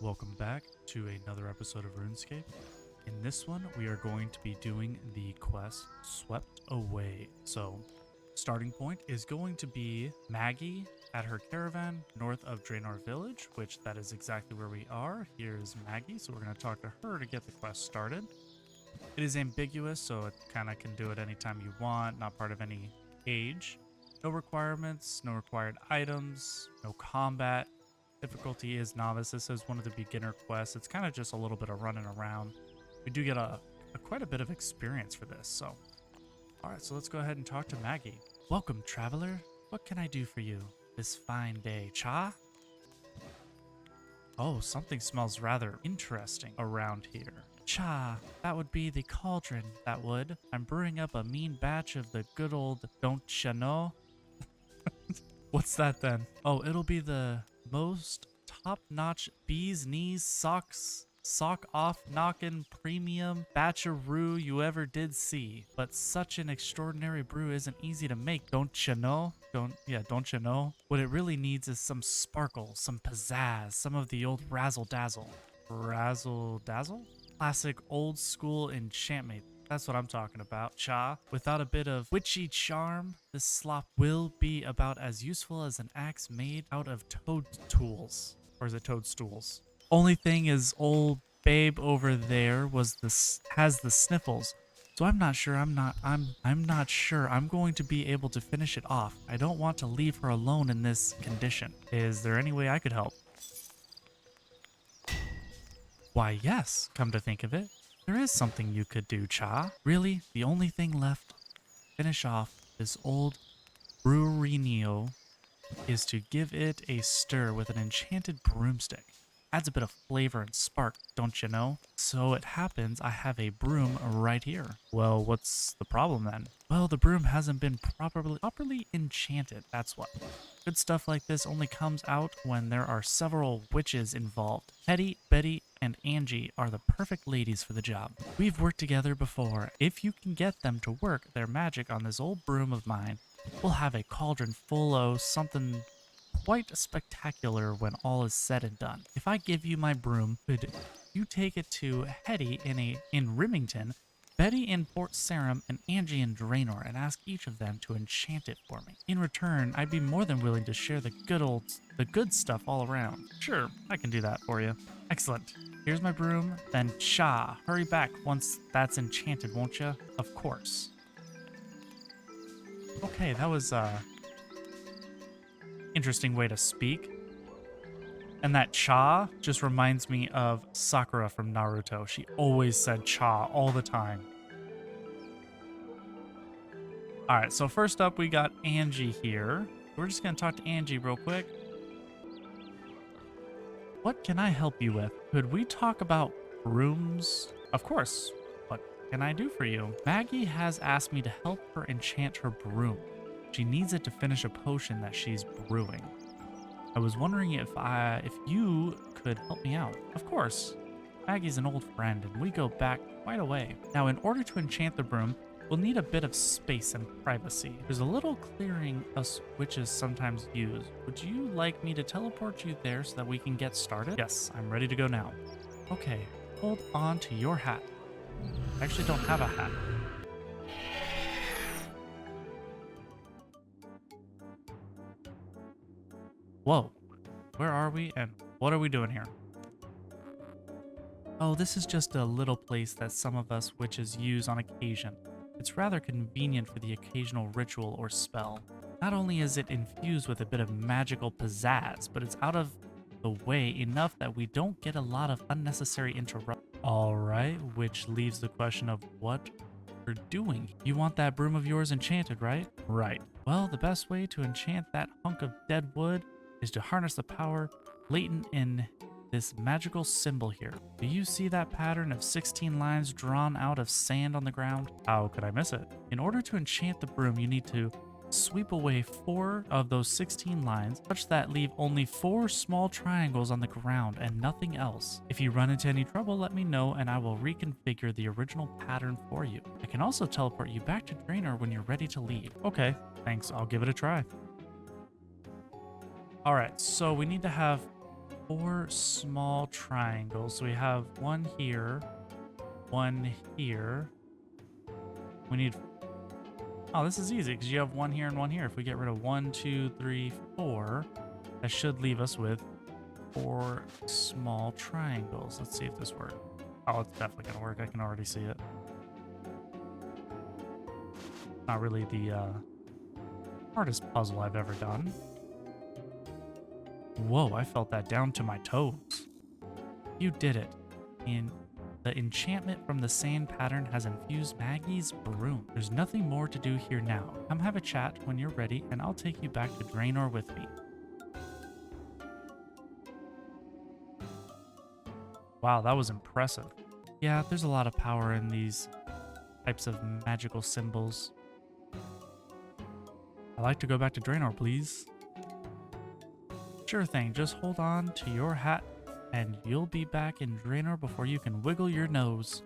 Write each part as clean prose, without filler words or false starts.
Welcome back to another episode of RuneScape. In this one, we are going to be doing the quest Swept Away. So, starting point is going to be Maggie at her caravan north of Draenor Village, which that is exactly where we are. Here's Maggie, so we're going to talk to her to get the quest started. It is ambiguous, so it kind of can do it anytime you want, not part of any age. No requirements, no required items, no combat. Difficulty is novice. This is one of the beginner quests. It's kind of just a little bit of running around. We do get quite a bit of experience for this, so. Alright, so let's go ahead and talk to Maggie. Welcome, traveler. What can I do for you this fine day? Cha? Oh, something smells rather interesting around here. Cha, that would be the cauldron, that would. I'm brewing up a mean batch of the good old don't ya know? What's that then? Oh, it'll be the most top-notch bee's knees sock off knockin' premium batcheroo you ever did see. But such an extraordinary brew isn't easy to make, don't you know? Don't you know? What it really needs is some sparkle, some pizzazz, some of the old razzle-dazzle. Razzle-dazzle? Classic old school enchantment. That's what I'm talking about, Cha. Without a bit of witchy charm, this slop will be about as useful as an axe made out of toad tools. Or is it toadstools? Only thing is old babe over there has the sniffles. So I'm not sure I'm not sure I'm going to be able to finish it off. I don't want to leave her alone in this condition. Is there any way I could help? Why, yes, come to think of it. There is something you could do, Cha. Really, the only thing left to finish off this old brewerino is to give it a stir with an enchanted broomstick. Adds a bit of flavor and spark, don't you know? So it happens I have a broom right here. Well, what's the problem then? Well, the broom hasn't been properly enchanted, that's what. Good stuff like this only comes out when there are several witches involved. Hetty, Betty, and Aggie are the perfect ladies for the job. We've worked together before. If you can get them to work their magic on this old broom of mine, we'll have a cauldron full of something quite spectacular when all is said and done. If I give you my broom, could you take it to Hetty in Rimington, Betty in Port Sarum, and Aggie in Draenor, and ask each of them to enchant it for me? In return, I'd be more than willing to share the good stuff all around. Sure, I can do that for you. Excellent. Here's my broom, then Cha, hurry back once that's enchanted, won't you? Of course. Okay, that was interesting way to speak. And that Cha just reminds me of Sakura from Naruto. She always said Cha all the time. Alright, so first up we got Aggie here. We're just going to talk to Aggie real quick. What can I help you with? Could we talk about brooms? Of course. What can I do for you? Maggie has asked me to help her enchant her broom. She needs it to finish a potion that she's brewing. I was wondering if you could help me out. Of course. Maggie's an old friend and we go back quite a way. Now, in order to enchant the broom, we'll need a bit of space and privacy. There's a little clearing us witches sometimes use. Would you like me to teleport you there so that we can get started? Yes, I'm ready to go now. Okay, hold on to your hat. I actually don't have a hat. Whoa, where are we and what are we doing here? Oh, this is just a little place that some of us witches use on occasion. It's rather convenient for the occasional ritual or spell. Not only is it infused with a bit of magical pizzazz, but it's out of the way enough that we don't get a lot of unnecessary interruptions. Alright, which leaves the question of what we're doing. You want that broom of yours enchanted, right? Right. Well, the best way to enchant that hunk of dead wood is to harness the power latent in this magical symbol here. Do you see that pattern of 16 lines drawn out of sand on the ground? How could I miss it? In order to enchant the broom, you need to sweep away 4 of those 16 lines, such that leave only 4 small triangles on the ground and nothing else. If you run into any trouble, let me know and I will reconfigure the original pattern for you. I can also teleport you back to Draenor when you're ready to leave. Okay, thanks, I'll give it a try. Alright, so we need to have 4 small triangles. So we have one here, one here. We need... Oh, this is easy because you have one here and one here. If we get rid of 1, 2, 3, 4, that should leave us with 4 small triangles. Let's see if this works. Oh, it's definitely going to work. I can already see it. Not really the hardest puzzle I've ever done. Whoa, I felt that down to my toes. You did it. The enchantment from the sand pattern has infused Maggie's broom. There's nothing more to do here now. Come have a chat when you're ready, and I'll take you back to Draenor with me. Wow, that was impressive. Yeah, there's a lot of power in these types of magical symbols. I'd like to go back to Draenor, please. Sure thing, just hold on to your hat and you'll be back in Draenor before you can wiggle your nose.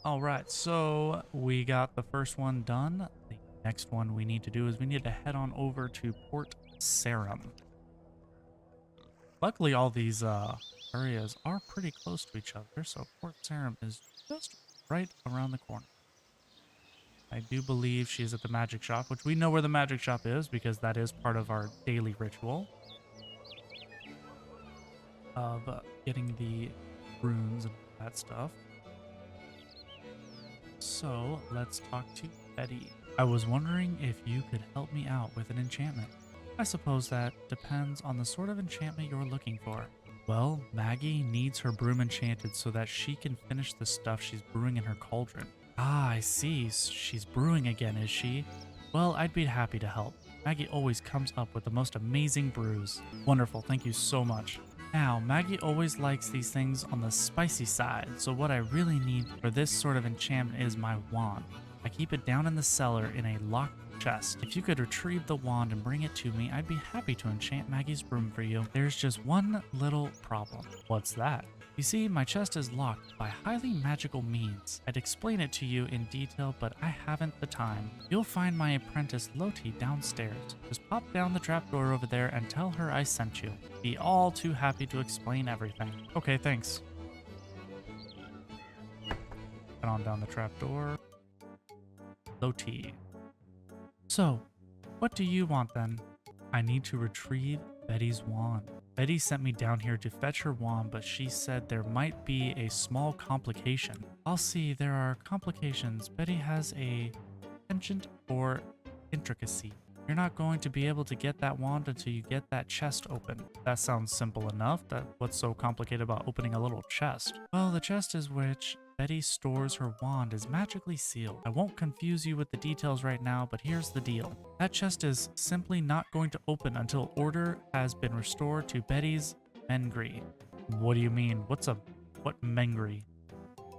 Alright, so we got the first one done. The next one we need to do is we need to head on over to Port Sarim. Luckily, all these areas are pretty close to each other, so Port Sarim is just right around the corner. I do believe she's at the magic shop, which we know where the magic shop is because that is part of our daily ritual of getting the runes and that stuff. So let's talk to Hetty. I was wondering if you could help me out with an enchantment. I suppose that depends on the sort of enchantment you're looking for. Well, Maggie needs her broom enchanted so that she can finish the stuff she's brewing in her cauldron. Ah, I see. She's brewing again, is she? Well, I'd be happy to help. Maggie always comes up with the most amazing brews. Wonderful, thank you so much. Now, Maggie always likes these things on the spicy side, so what I really need for this sort of enchantment is my wand. I keep it down in the cellar in a locked chest. If you could retrieve the wand and bring it to me, I'd be happy to enchant Maggie's broom for you. There's just one little problem. What's that? You see, my chest is locked by highly magical means. I'd explain it to you in detail, but I haven't the time. You'll find my apprentice Loti downstairs. Just pop down the trapdoor over there and tell her I sent you. Be all too happy to explain everything. Okay, thanks. Head on down the trapdoor. Loti. So, what do you want then? I need to retrieve Betty's wand. Betty sent me down here to fetch her wand, but she said there might be a small complication. I'll see, there are complications. Betty has a penchant for intricacy. You're not going to be able to get that wand until you get that chest open. That sounds simple enough. What's so complicated about opening a little chest? Well, the chest is which Betty stores her wand is magically sealed. I won't confuse you with the details right now, but here's the deal. That chest is simply not going to open until order has been restored to Betty's Mengri. What do you mean? What Mengri?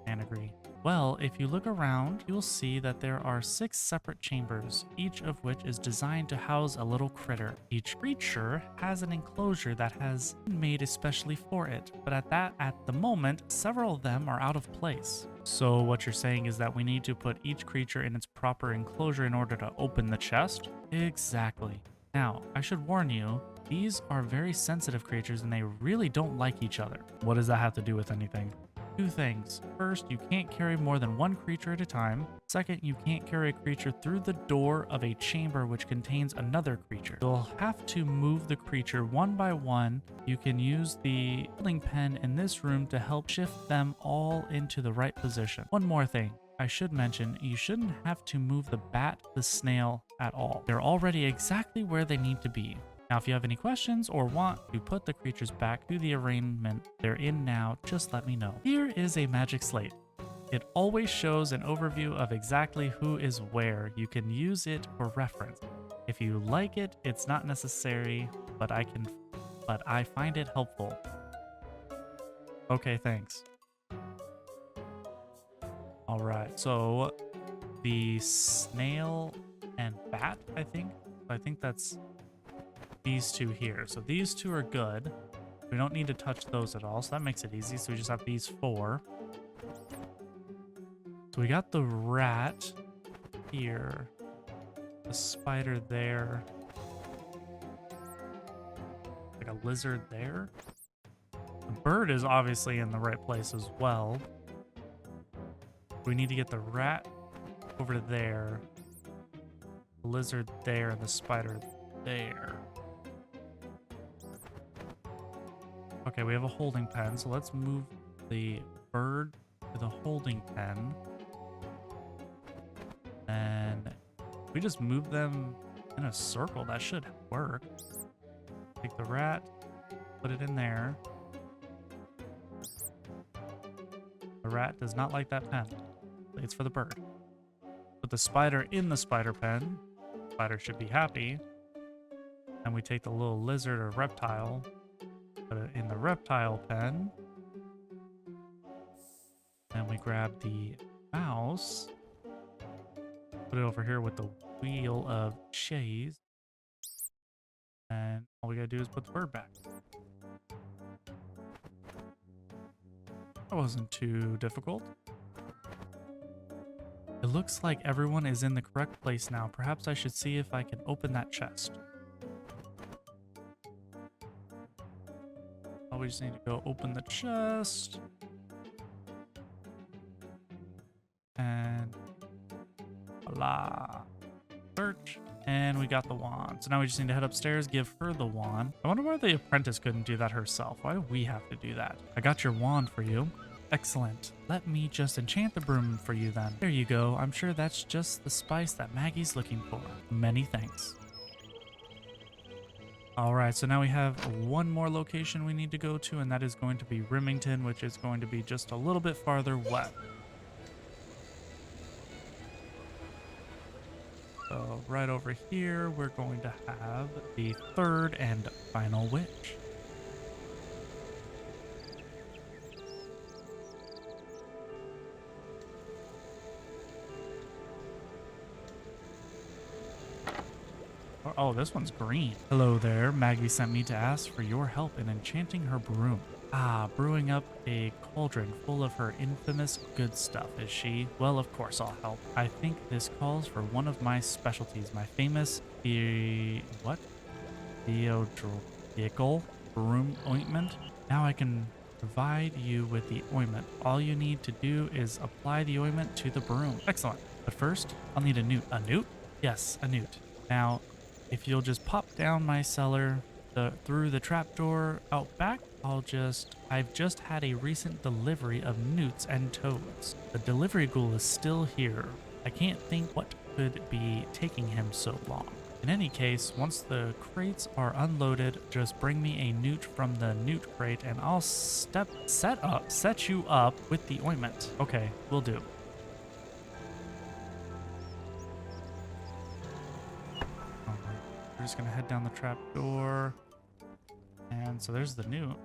Anagri. Well, if you look around, you'll see that there are 6 separate chambers, each of which is designed to house a little critter. Each creature has an enclosure that has been made especially for it, but at the moment, several of them are out of place. So what you're saying is that we need to put each creature in its proper enclosure in order to open the chest? Exactly. Now, I should warn you, these are very sensitive creatures and they really don't like each other. What does that have to do with anything? 2 things. First, you can't carry more than 1 creature at a time. Second, you can't carry a creature through the door of a chamber which contains another creature. You'll have to move the creature one by one. You can use the holding pen in this room to help shift them all into the right position. One more thing. I should mention, you shouldn't have to move the bat, the snail at all. They're already exactly where they need to be. Now, if you have any questions or want to put the creatures back to the arrangement they're in now, just let me know. Here is a magic slate. It always shows an overview of exactly who is where. You can use it for reference. If you like it, it's not necessary, but I find it helpful. Okay, thanks. All right, so the snail and bat, I think that's these 2 here. So these 2 are good. We don't need to touch those at all, so that makes it easy. So we just have these 4. So we got the rat here, the spider there, like a lizard there. The bird is obviously in the right place as well. We need to get the rat over to there, the lizard there, and the spider there. Okay, we have a holding pen, so let's move the bird to the holding pen. And we just move them in a circle. That should work. Take the rat, put it in there. The rat does not like that pen. It's for the bird. Put the spider in the spider pen. Spider should be happy. And we take the little lizard or reptile, put it in the reptile pen. And we grab the mouse, put it over here with the wheel of chaise. And all we gotta do is put the bird back. That wasn't too difficult. It looks like everyone is in the correct place now. Perhaps I should see if I can open that chest. Oh, we just need to go open the chest. And voila. Search. And we got the wand. So now we just need to head upstairs, give her the wand. I wonder why the apprentice couldn't do that herself. Why do we have to do that? I got your wand for you. Excellent. Let me just enchant the broom for you then. There you go. I'm sure that's just the spice that Maggie's looking for. Many thanks. Alright, so now we have one more location we need to go to, and that is going to be Remington, which is going to be just a little bit farther west. So right over here, we're going to have the third and final witch. Oh, this one's green. Hello there. Maggie sent me to ask for your help in enchanting her broom. Ah, brewing up a cauldron full of her infamous good stuff, is she? Well, of course I'll help. I think this calls for one of my specialties, my famous theodolical broom ointment. Now I can provide you with the ointment. All you need to do is apply the ointment to the broom. Excellent. But first, I'll need a newt. A newt? Yes, a newt. Now, if you'll just pop down my cellar through the trapdoor out back, I've just had a recent delivery of newts and toads. The delivery ghoul is still here. I can't think what could be taking him so long. In any case, once the crates are unloaded, just bring me a newt from the newt crate and I'll set you up with the ointment. Okay, will do. We're just gonna head down the trap door. And so there's the newt.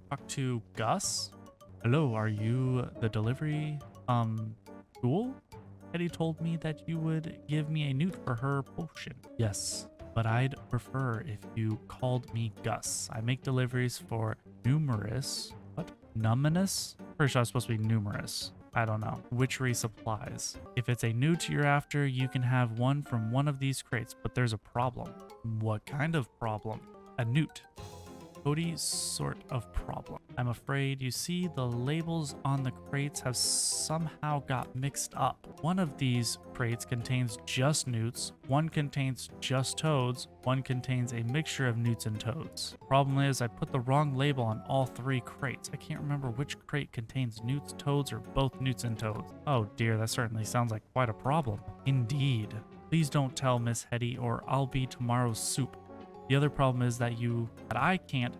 Talk to Gus. Hello, are you the delivery ghoul? Hetty told me that you would give me a newt for her potion. Yes, but I'd prefer if you called me Gus. I make deliveries for numerous, numinous? Pretty sure it's supposed to be numerous. I don't know. Witchery supplies. If it's a newt you're after, you can have one from one of these crates, but there's a problem. What kind of problem? A newt. Cody sort of problem. I'm afraid. You see, the labels on the crates have somehow got mixed up. One of these crates contains just newts, one contains just toads, one contains a mixture of newts and toads. Problem is, I put the wrong label on all three crates. I can't remember which crate contains newts, toads, or both newts and toads. Oh dear, that certainly sounds like quite a problem. Indeed. Please don't tell Miss Hetty or I'll be tomorrow's soup. The other problem is that I can't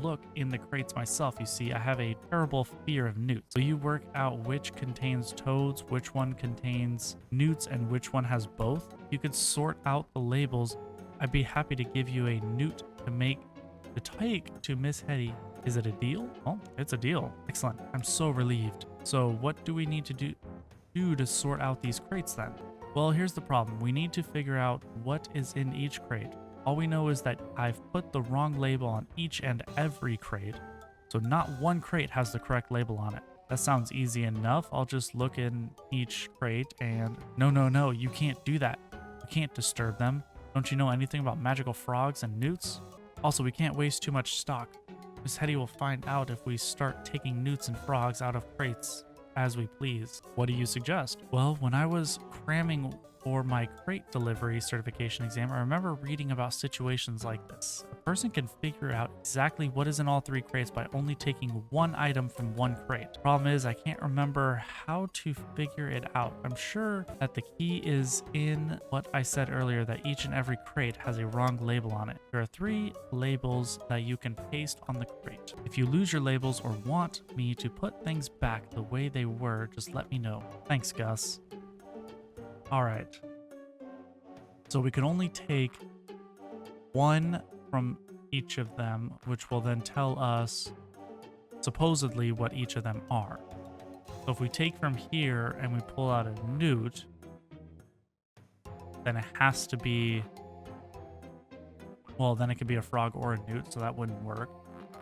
look in the crates myself. You see, I have a terrible fear of newts. So you work out which contains toads, which one contains newts, and which one has both. You could sort out the labels. I'd be happy to give you a newt to take to Miss Hetty. Is it a deal? Oh, it's a deal. Excellent. I'm so relieved. So what do we need to do to sort out these crates then? Well, here's the problem. We need to figure out what is in each crate. All we know is that I've put the wrong label on each and every crate, so not one crate has the correct label on it. That sounds easy enough. I'll just look in each crate and... No, you can't do that. You can't disturb them. Don't you know anything about magical frogs and newts? Also, we can't waste too much stock. Miss Hetty will find out if we start taking newts and frogs out of crates as we please. What do you suggest? Well, when I was cramming for my crate delivery certification exam, I remember reading about situations like this. A person can figure out exactly what is in all 3 crates by only taking one item from one crate. Problem is, I can't remember how to figure it out. I'm sure that the key is in what I said earlier, that each and every crate has a wrong label on it. There are 3 labels that you can paste on the crate. If you lose your labels or want me to put things back the way they were, just let me know. Thanks, Gus. All right. So we can only take one from each of them, which will then tell us supposedly what each of them are. So if we take from here and we pull out a newt, then it has to be, well, then it could be a frog or a newt, so that wouldn't work.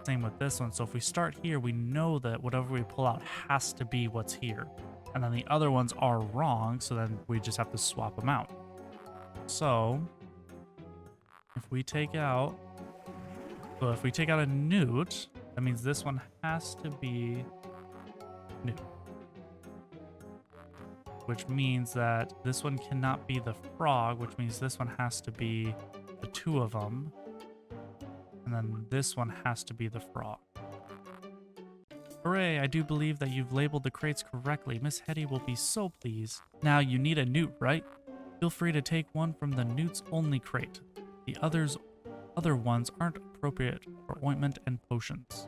Same with this one. So if we start here, we know that whatever we pull out has to be what's here. And then the other ones are wrong, so then we just have to swap them out. So if we take out a newt, that means this one has to be newt. Which means that this one cannot be the frog, which means this one has to be the 2 of them. And then this one has to be the frog. Hooray, I do believe that you've labeled the crates correctly. Miss Hetty will be so pleased. Now, you need a newt, right? Feel free to take one from the newts only crate. The other ones aren't appropriate for ointment and potions.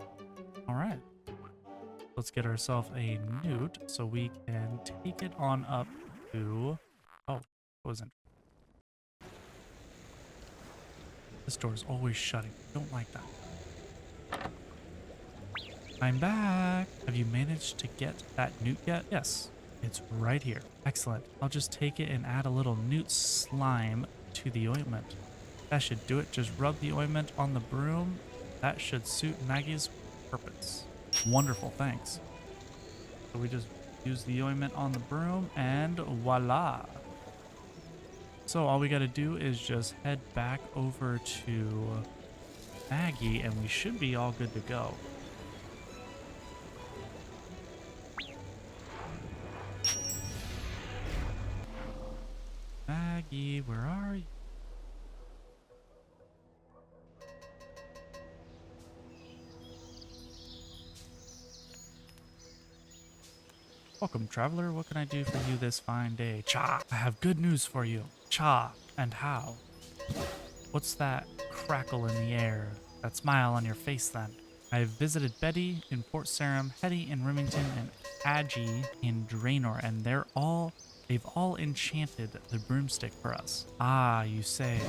All right. Let's get ourselves a newt so we can take it on up to... Oh, that was interesting. This door is always shutting. Don't like that. I'm back. Have you managed to get that newt yet? Yes, it's right here. Excellent. I'll just take it and add a little newt slime to the ointment. That should do it. Just rub the ointment on the broom. That should suit Maggie's purpose. Wonderful, thanks. So we just use the ointment on the broom and voila. So all we got to do is just head back over to Aggie and we should be all good to go. Maggie, where are you? Welcome, traveler. What can I do for you this fine day? Cha! I have good news for you. Cha! And how? What's that crackle in the air? That smile on your face, then? I have visited Betty in Port Sarum, Hetty in Remington, and Aggie in Draenor, and they've all enchanted the broomstick for us. Ah, you say.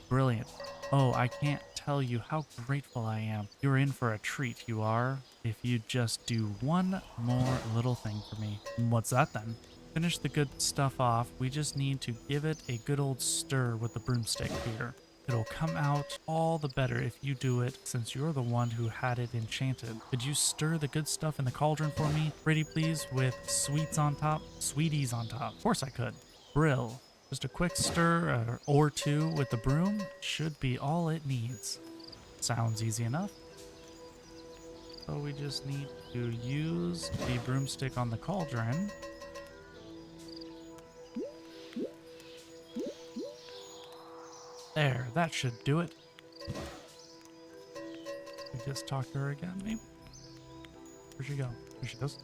Brilliant. Oh, I can't tell you how grateful I am. You're in for a treat, you are. If you just do one more little thing for me. What's that then? Finish the good stuff off. We just need to give it a good old stir with the broomstick here. It'll come out all the better if you do it, since you're the one who had it enchanted. Could you stir the good stuff in the cauldron for me? Pretty please, with sweets on top? Sweeties on top. Of course I could. Brill. Just a quick stir or two with the broom should be all it needs. Sounds easy enough. So we just need to use the broomstick on the cauldron. There, that should do it. We just talk to her again, maybe? Where'd she go? There she goes.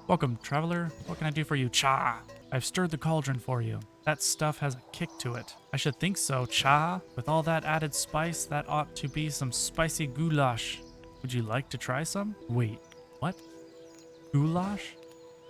Welcome, traveler. What can I do for you? Cha! I've stirred the cauldron for you. That stuff has a kick to it. I should think so, Cha. With all that added spice, that ought to be some spicy goulash. Would you like to try some? Wait, what? Goulash?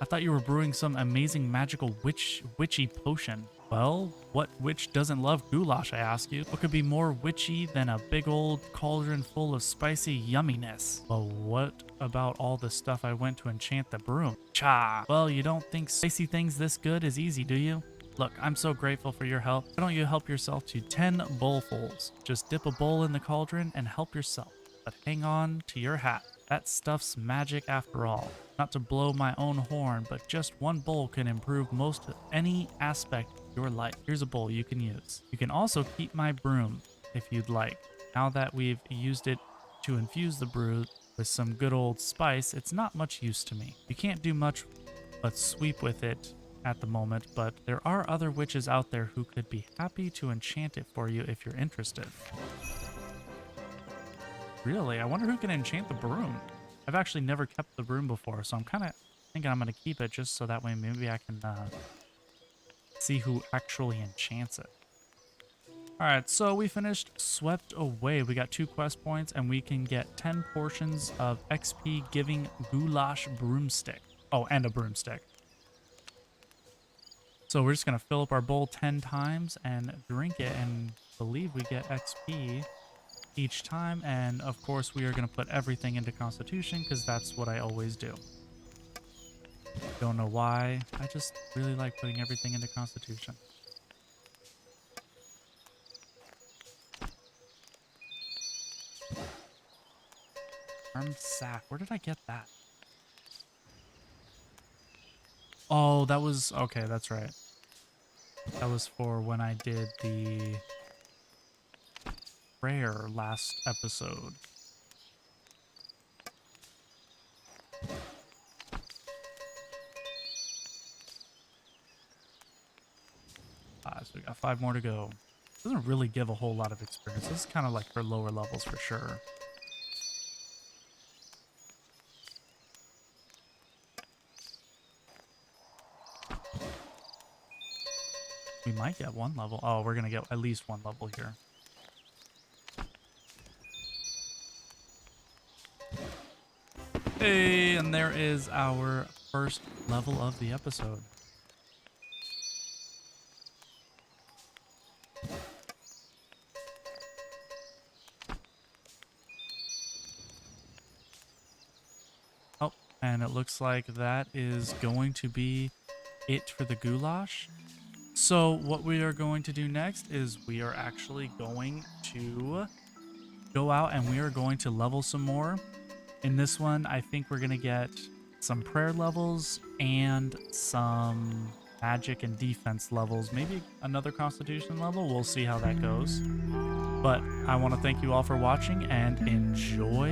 I thought you were brewing some amazing magical witchy potion. Well, what witch doesn't love goulash, I ask you? What could be more witchy than a big old cauldron full of spicy yumminess? Well, what about all the stuff I went to enchant the broom? Cha! Well, you don't think spicy things this good is easy, do you? Look, I'm so grateful for your help. Why don't you help yourself to 10 bowlfuls? Just dip a bowl in the cauldron and help yourself. But hang on to your hat. That stuff's magic after all. Not to blow my own horn, but just one bowl can improve most any aspect of your life. Here's a bowl you can use. You can also keep my broom. if you'd like. Now that we've used it to infuse the brew with some good old spice, it's not much use to me. You can't do much but sweep with it at the moment, but there are other witches out there who could be happy to enchant it for you if you're interested. Really? I wonder who can enchant the broom. I've actually never kept the broom before, so I'm kind of thinking I'm going to keep it just so that way maybe I can see who actually enchants it. Alright, so we finished Swept Away. We got 2 quest points, and we can get 10 portions of XP giving goulash broomstick. Oh, and a broomstick. So we're just going to fill up our bowl 10 times and drink it, and believe we get XP each time. And of course, we are going to put everything into Constitution, because that's what I always do. Don't know why. I just really like putting everything into Constitution. Armed sack. Where did I get that? Oh, that was... Okay, that's right. That was for when I did the prayer last episode. So we got 5 more to go. Doesn't really give a whole lot of experience. This is kind of like for lower levels for sure. We might get 1 level. Oh, we're going to get at least 1 level here. Hey, and there is our first level of the episode. Oh, and it looks like that is going to be it for the goulash. So what we are going to do next is we are actually going to go out and we are going to level some more. In this one, I think we're going to get some prayer levels and some magic and defense levels. Maybe another constitution level. We'll see how that goes. But I want to thank you all for watching and enjoy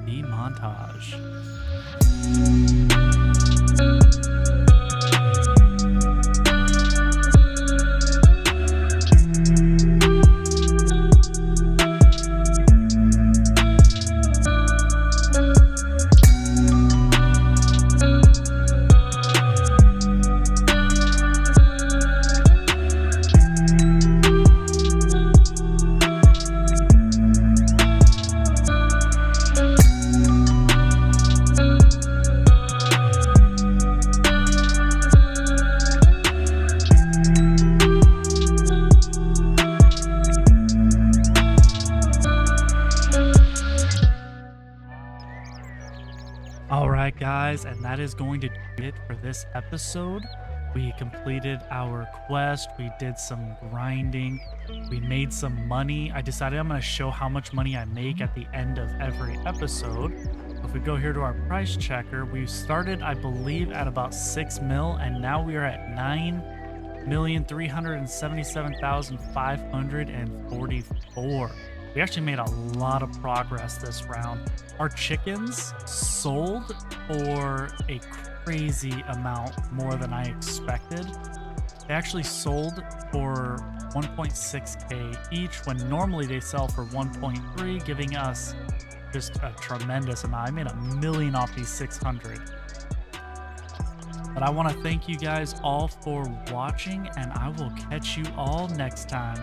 the montage. Alright guys, and that is going to do it for this episode. We completed our quest, we did some grinding, we made some money. I decided I'm going to show how much money I make at the end of every episode. If we go here to our price checker, we started, I believe, at about 6 mil, and now we are at 9,377,544. We actually made a lot of progress this round. Our chickens sold for a crazy amount more than I expected. They actually sold for 1.6k each when normally they sell for 1.3, giving us just a tremendous amount. I made $1 million off these 600. But I want to thank you guys all for watching, and I will catch you all next time.